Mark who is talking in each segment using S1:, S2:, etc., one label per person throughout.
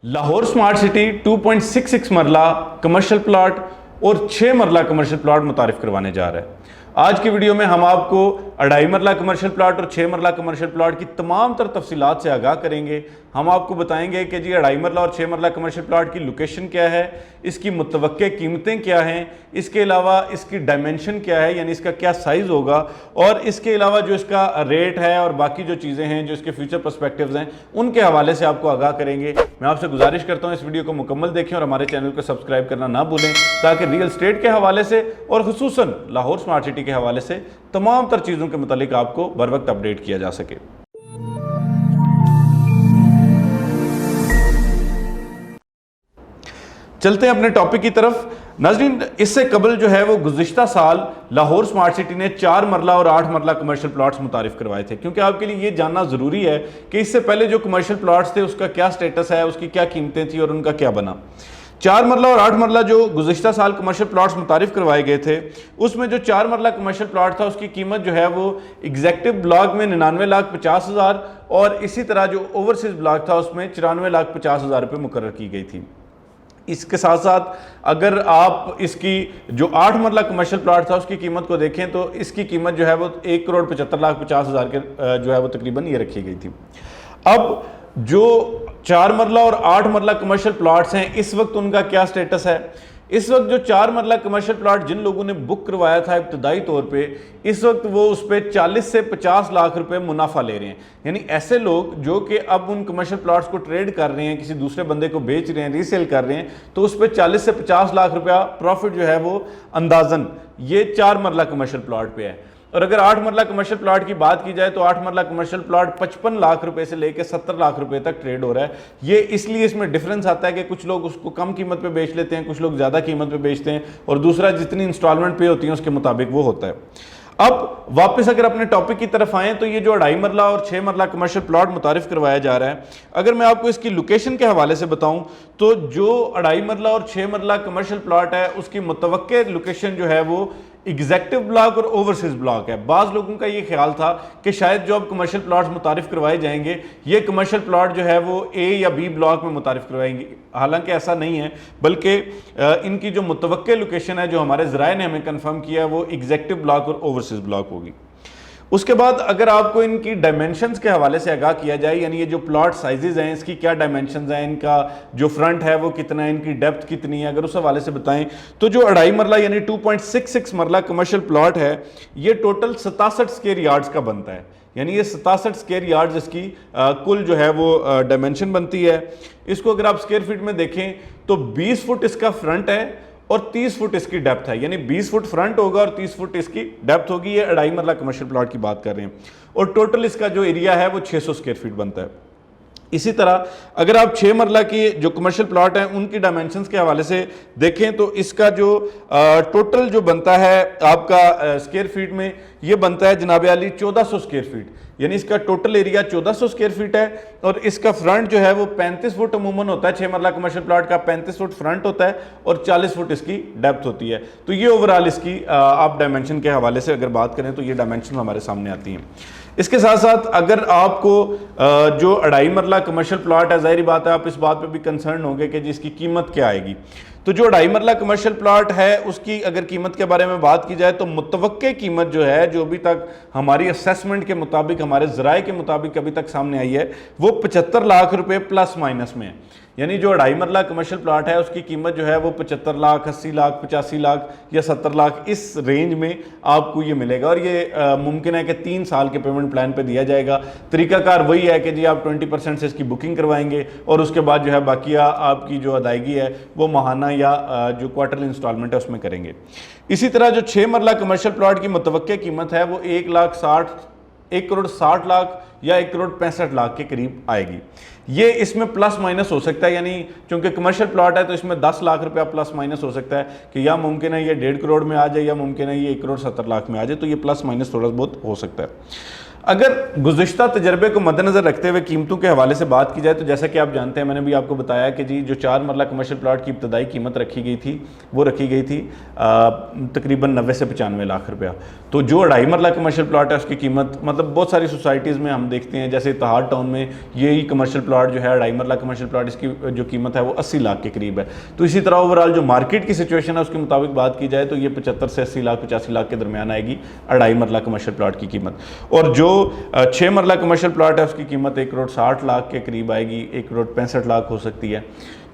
S1: Lahore smart city 2.66 मरला commercial plot और 6 मरला कमर्शियल प्लॉट मुतारिफ करवाने जा रहा है। आज की वीडियो में हम आपको 2.5 मरला कमर्शियल प्लॉट और 6 मरला कमर्शियल प्लॉट की तमाम तर तफसीलात से आगाह करेंगे। हम आपको बताएंगे कि जी 2.5 मरला और 6 मरला कमर्शियल प्लॉट की लोकेशन क्या है, इसकी मुतवक्के कीमतें क्या हैं, इसके अलावा इसकी डायमेंशन क्या है, यानी इसका क्या साइज़ होगा, और इसके अलावा जो इसका रेट है और बाकी जो चीज़ें हैं जो इसके फ्यूचर पर्सपेक्टिव्स हैं उनके हवाले से आपको आगाह करेंगे। मैं आपसे गुजारिश करता हूँ इस वीडियो को मुकम्मल देखें और हमारे चैनल को सब्सक्राइब करना ना भूलें, ताकि रियल एस्टेट के हवाले से और खुसूसन लाहौर स्मार्ट सिटी के हवाले से तमाम तर चीज़ों के मुतालिक आपको बर वक्त अपडेट किया जा सके। चलते हैं अपने टॉपिक की तरफ। नाज़रीन, इससे कबल जो है वो गुज़िश्ता साल लाहौर स्मार्ट सिटी ने 4 मरला और 8 मरला कमर्शियल प्लॉट्स मुतारिफ करवाए थे, क्योंकि आपके लिए ये जानना ज़रूरी है कि इससे पहले जो कमर्शियल प्लॉट्स थे उसका क्या स्टेटस है, उसकी क्या कीमतें थी और उनका क्या बना। 4 मरला और 8 मरला जो गुज़िश्ता साल कमर्शियल प्लॉट्स मुतारिफ करवाए गए थे, उसमें जो 4 मरला कमर्शियल प्लॉट था उसकी कीमत जो है वो एग्जेक्टिव ब्लॉक में 99,50,000 और इसी तरह जो ओवरसीज ब्लॉक था उसमें 94,50,000 रुपये मुकर्रर की गई थी। इसके साथ साथ अगर आप इसकी जो 8 मरला कमर्शियल प्लॉट था उसकी कीमत को देखें तो इसकी कीमत जो है वो 1,75,50,000 के जो है वो तकरीबन ये रखी गई थी। अब जो 4 मरला और 8 मरला कमर्शियल प्लॉट्स हैं इस वक्त उनका क्या स्टेटस है। इस वक्त जो 4 मरला कमर्शियल प्लॉट जिन लोगों ने बुक करवाया था इब्तदाई तौर पे, इस वक्त वो उस पर 40 से 50 लाख रुपए मुनाफा ले रहे हैं। यानी ऐसे लोग जो कि अब उन कमर्शियल प्लॉट्स को ट्रेड कर रहे हैं, किसी दूसरे बंदे को बेच रहे हैं, रीसेल कर रहे हैं, तो उस पर 40 से 50 लाख रुपया प्रॉफिट जो है वो अंदाजन ये 4 मरला कमर्शियल प्लॉट पे है। और अगर 8 मरला कमर्शियल प्लॉट की बात की जाए तो 8 मरला कमर्शियल प्लॉट 55 लाख रुपए से लेकर 70 लाख रुपए तक ट्रेड हो रहा है। ये इसलिए इसमें डिफरेंस आता है कि कुछ लोग उसको कम कीमत पे बेच लेते हैं, कुछ लोग ज़्यादा कीमत पे बेचते हैं, और दूसरा जितनी इंस्टॉलमेंट पे होती है उसके मुताबिक वो होता है। अब वापस अगर अपने टॉपिक की तरफ आएँ तो ये जो 2.5 मरला और 6 मरला कमर्शियल प्लॉट मुतारिफ करवाया जा रहा है, अगर मैं आपको इसकी लोकेशन के हवाले से बताऊं तो जो 2.5 मरला और 6 मरला कमर्शियल प्लॉट है उसकी मुतवक्के लोकेशन जो है वो एग्जेक्टिव ब्लॉक और ओवरसीज ब्लॉक है। बाज़ लोगों का ये ख्याल था कि शायद जो अब कमर्शियल प्लॉट्स मुतारिफ करवाए जाएंगे ये कमर्शियल प्लॉट जो है वो ए या बी ब्लॉक में मुतारिफ करवाएंगे, हालांकि ऐसा नहीं है, बल्कि इनकी जो मुतवक्के लोकेशन है जो हमारे ज़राए ने हमें कन्फर्म किया वो एग्जेक्टिव ब्लॉक और ओवरसीज ब्लॉक होगी। उसके बाद अगर आपको इनकी डायमेंशंस के हवाले से आगाह किया जाए, यानी ये जो प्लॉट साइजेस हैं इसकी क्या डायमेंशंस हैं, इनका जो फ्रंट है वो कितना है, इनकी डेप्थ कितनी है, अगर उस हवाले से बताएं तो जो 2.5 मरला यानी 2.66 मरला कमर्शियल प्लॉट है ये टोटल 67 स्क्वायर यार्ड्स का बनता है। यानी ये 67 स्क्वायर यार्ड्स इसकी कुल जो है वो डायमेंशन बनती है। इसको अगर आप स्क्वायर फीट में देखें तो 20 फुट इसका फ्रंट है और 30 फुट इसकी डेप्थ है, यानी 20 फुट फ्रंट होगा और 30 फुट इसकी डेप्थ होगी। ये 2.5 मरला कमर्शियल प्लॉट की बात कर रहे हैं और टोटल इसका जो एरिया है वो 600 स्क्वायर फीट बनता है। इसी तरह अगर आप 6 मरला की जो कमर्शियल प्लॉट हैं उनकी डायमेंशंस के हवाले से देखें तो इसका जो टोटल जो बनता है आपका स्क्वायर फीट में ये बनता है जनाब अली 1400 स्क्वायर फीट, यानी इसका टोटल एरिया 1400 स्क्वायर फीट है। और इसका फ्रंट जो है वो 35 फुट अमूमन होता है, 6 मरला कमर्शियल प्लॉट का 35 फुट फ्रंट होता है और 40 फुट इसकी डेप्थ होती है। तो ये ओवरऑल इसकी आप डायमेंशन के हवाले से अगर बात करें तो ये डायमेंशन हमारे सामने आती हैं। इसके साथ साथ अगर आपको जो 2.5 मरला कमर्शियल प्लॉट है, जाहिर बात है आप इस बात पे भी कंसर्न होंगे कि जिसकी कीमत क्या आएगी। तो जो 2.5 मरला कमर्शियल प्लॉट है उसकी अगर कीमत के बारे में बात की जाए तो मुतवक्के कीमत जो है, जो अभी तक हमारी असेसमेंट के मुताबिक, हमारे ज़राए के मुताबिक अभी तक सामने आई है, वो 75 लाख रुपए प्लस माइनस में है। यानी जो 2.5 मरला कमर्शियल प्लॉट है उसकी कीमत जो है वो 75 लाख, 80 लाख, 85 लाख या 70 लाख इस रेंज में आपको ये मिलेगा। और ये मुमकिन है कि 3 साल के पेमेंट प्लान पे दिया जाएगा। तरीकाकार वही है कि जी आप 20% से इसकी बुकिंग करवाएंगे और उसके बाद जो है बाकी आपकी जो अदायगी है वो माहाना या जो क्वार्टरली इंस्टॉलमेंट है उसमें करेंगे। इसी तरह जो 6 मरला कमर्शियल प्लॉट की मुतवक्के कीमत है वो 1 करोड़ 60 लाख या 1 करोड़ 65 लाख के करीब आएगी। ये इसमें प्लस माइनस हो सकता है, यानी चूंकि कमर्शियल प्लॉट है तो इसमें 10 लाख रुपया प्लस माइनस हो सकता है कि या मुमकिन है ये 1.5 करोड़ में आ जाए या मुमकिन है ये 1 करोड़ 70 लाख में आ जाए, तो ये प्लस माइनस थोड़ा बहुत हो सकता है। अगर गुज़िश्ता तजर्बे को मद्देनज़र रखते हुए कीमतों के हवाले से बात की जाए तो जैसा कि आप जानते हैं, मैंने भी आपको बताया कि जी जो 4 मरला कमर्शियल प्लाट की इब्तदाई कीमत रखी गई थी वो रखी गई थी तकरीबन 90 से 95 लाख रुपया। तो जो 2.5 मरला कमर्शियल प्लाट है उसकी कीमत, मतलब बहुत सारी सोसाइटीज़ में हम देखते हैं, जैसे इत्तेहाद टाउन में यही कमर्शियल प्लाट जो है 2.5 मरला कमर्शियल प्लाट, इसकी जो कीमत है वो 80 लाख के करीब है। तो इसी तरह ओवरऑल जो मार्केट की सिचुएशन है उसके मुताबिक बात की जाए तो ये 75 से 80 लाख 85 लाख के दरमियान आएगी 2.5 मरला कमर्शियल प्लाट की कीमत। और जो 6 मरला कमर्शियल प्लाट है उसकी कीमत 1 करोड़ 60 लाख के करीब आएगी, 1 करोड़ 65 लाख हो सकती है।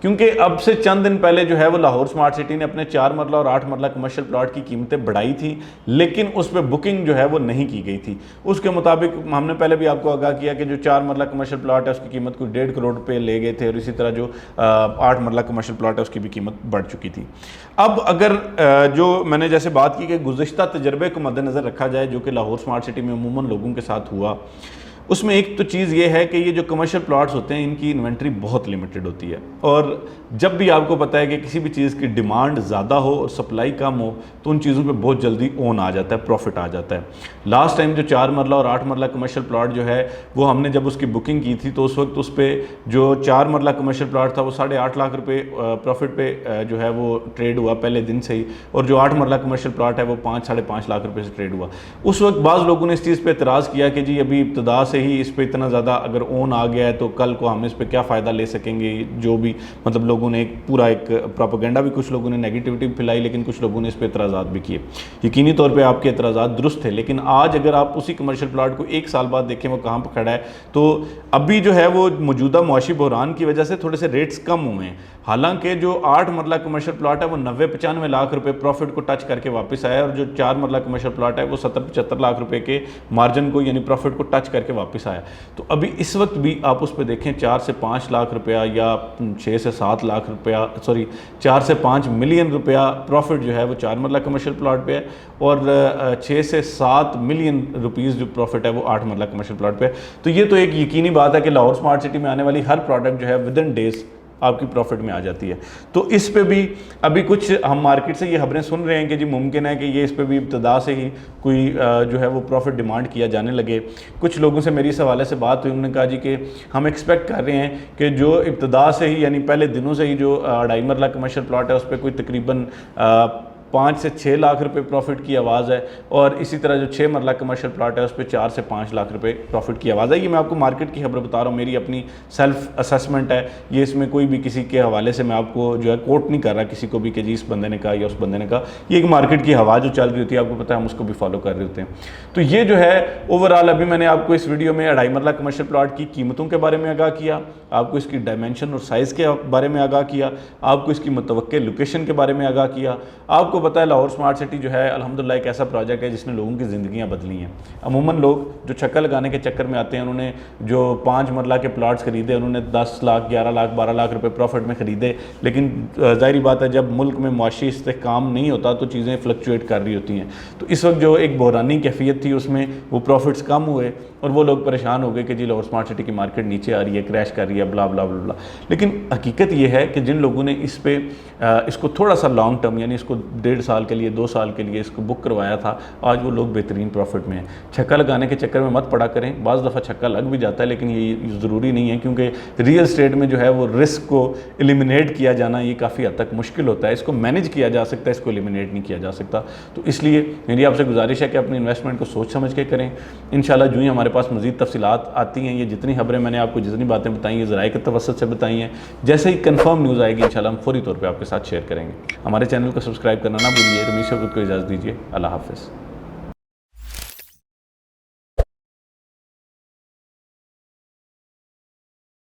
S1: क्योंकि अब से चंद दिन पहले जो है वो लाहौर स्मार्ट सिटी ने अपने 4 मरला और 8 मरला कमर्शियल प्लाट की कीमतें बढ़ाई थी, लेकिन उस पर बुकिंग जो है वो नहीं की गई थी। उसके मुताबिक हमने पहले भी आपको आगाह किया कि जो 4 मरला कमर्शियल प्लाट है उसकी कीमत कोई 1.5 करोड़ रुपये ले गए थे, और इसी तरह जो 8 मरला कमर्शियल प्लाट है उसकी भी कीमत बढ़ चुकी थी। अब अगर जो मैंने जैसे बात की कि गुज़िश्ता तजर्बे को मद्देनज़र रखा जाए जो कि लाहौर स्मार्ट सिटी में अमूमन लोगों के साथ हुआ, उसमें एक तो चीज़ ये है कि ये जो कमर्शियल प्लॉट्स होते हैं इनकी इन्वेंट्री बहुत लिमिटेड होती है, और जब भी आपको पता है कि किसी भी चीज़ की डिमांड ज़्यादा हो और सप्लाई कम हो तो उन चीज़ों पे बहुत जल्दी ओन आ जाता है, प्रॉफिट आ जाता है। लास्ट टाइम जो 4 मरला और 8 मरला कमर्शियल प्लॉट जो है वो हमने जब उसकी बुकिंग की थी तो उस वक्त उस पर जो 4 मरला कमर्शियल प्लॉट था वो 8.5 लाख रुपये प्रॉफिट पे जो है वो ट्रेड हुआ पहले दिन से ही, और जो 8 मरला कमर्शियल प्लॉट है वो 5-5.5 लाख रुपये से ट्रेड हुआ। उस वक्त बाज़ लोगों ने इस चीज़ पर एतराज़ किया कि जी अभी इब्तदा से ही इस पर इतना ज़्यादा अगर ओन आ गया है तो कल को हम इस पर क्या फ़ायदा ले सकेंगे, जो भी मतलब लोगों ने एक पूरा एक प्रोपेगेंडा भी, कुछ लोगों ने नेगेटिविटी फैलाई, लेकिन कुछ लोगों ने इस पर एतराज़ात भी किए। यकीनी तौर पे आपके एतराज़ात दुरुस्त थे, लेकिन आज अगर आप उसी कमर्शियल प्लाट को 1 साल बाद देखें वो कहाँ पर खड़ा है, तो अभी जो है वो मौजूदा मुआशी बहरान की वजह से थोड़े से रेट्स कम हुए हैं। हालांकि जो 8 मरला कमर्शियल प्लाट है वो 90-95 लाख रुपए प्रॉफिट को टच करके वापस आया, और जो 4 मरला कमर्शियल प्लाट है वो 70-75 लाख रुपए के मार्जिन को यानी प्रॉफिट को टच करके वापस आया। तो अभी इस वक्त भी आप उस पर देखें 4 से 5 लाख रुपया या 6 से 7 लाख रुपया, सॉरी 4 से 5 मिलियन रुपया प्रॉफिट जो है वो 4 मरला कमर्शियल प्लाट पे है, और 6 से 7 मिलियन रुपीज़ जो प्रॉफिट है वो 8 मरला कमर्शियल प्लाट पे है। तो ये तो एक यकीनी बात है कि लाहौर स्मार्ट सिटी में आने वाली हर प्रोडक्ट जो है विद इन डेज आपकी प्रॉफिट में आ जाती है। तो इस पे भी अभी कुछ हम मार्केट से ये खबरें सुन रहे हैं कि जी मुमकिन है कि ये इस पे भी इब्तदा से ही कोई जो है वो प्रॉफिट डिमांड किया जाने लगे। कुछ लोगों से मेरी इस हवाले से बात हुई, उन्होंने कहा जी कि हम एक्सपेक्ट कर रहे हैं कि जो इब्तदा से ही यानी पहले दिनों से ही जो 2.5 मरला कमर्शियल प्लाट है उस पर कोई तकरीबन 5 से 6 लाख रुपए प्रॉफिट की आवाज़ है, और इसी तरह जो 6 मरला कमर्शियल प्लाट है उस पर 4 से 5 लाख रुपए प्रॉफिट की आवाज़ है। ये मैं आपको मार्केट की खबर बता रहा हूँ, मेरी अपनी सेल्फ असेसमेंट है, ये इसमें कोई भी किसी के हवाले से मैं आपको जो है कोट नहीं कर रहा किसी को भी कि जी इस बंदे ने कहा या उस बंदे ने कहा। ये एक मार्केट की हवा जो चल रही होती है, आपको पता है हम उसको भी फॉलो कर रहे होते हैं। तो ये जो है ओवरऑल अभी मैंने आपको इस वीडियो में 2.5 मरला कमर्शियल प्लाट की कीमतों के बारे में आगाह किया, आपको इसकी डायमेंशन और साइज़ के बारे में आगाह किया, आपको इसकी मुतवक्किल लोकेशन के बारे में आगाह किया। आपको पता है लाहौर स्मार्ट सिटी जो है अल्हम्दुलिल्लाह एक ऐसा प्रोजेक्ट है जिसने लोगों की ज़िंदगियां बदली हैं। अमूमन लोग जो चक्कर लगाने के चक्कर में आते हैं, उन्होंने जो 5 मरला के प्लाट्स खरीदे उन्होंने 10 लाख 11 लाख 12 लाख रुपए प्रॉफिट में ख़रीदे, लेकिन ज़ाहिर बात है जब मुल्क में मुआशी इस्तेहकाम नहीं होता तो चीज़ें फ्लक्चुएट कर रही होती हैं। तो इस वक्त जो एक बहरानी कैफियत थी उसमें वो प्रॉफिट्स कम हुए और वो लोग परेशान हो गए कि जी लाहौर स्मार्ट सिटी की मार्केट नीचे आ रही है, क्रैश कर रही है, ब्ला ब्ला ब्ला ब्ला। लेकिन हकीकत ये है कि जिन लोगों ने इसको थोड़ा सा लॉन्ग टर्म यानी इसको 1.5 साल के लिए 2 साल के लिए इसको बुक करवाया था, आज वो लोग बेहतरीन प्रॉफिट में हैं। छक्का लगाने के चक्कर में मत पड़ा करें, बाज़ दफ़ा छक्का लग भी जाता है लेकिन ये ज़रूरी नहीं है, क्योंकि रियल स्टेट में जो है वो रिस्क को एलिमिनेट किया जाना ये काफ़ी हद तक मुश्किल होता है। इसको मैनेज किया जा सकता है, इसको एलिमिनेट नहीं किया जा सकता। तो इसलिए मेरी आपसे गुजारिश है कि अपनी इन्वेस्टमेंट को सोच समझ के करें। इंशाल्लाह जो ही हमारे पास मज़ीद तफसीलात आती हैं, ये जितनी खबरें मैंने आपको जितनी बातें बताई हैं ज़राए के तवस्सुत से बताई हैं, जैसे ही कंफर्म न्यूज़ आएगी इंशाल्लाह हम फौरी तौर पे आपके साथ शेयर करेंगे। हमारे चैनल को सब्सक्राइब करना ना भूलिए। रमीश को इजाज़त दीजिए। अल्लाह हाफ़िज़।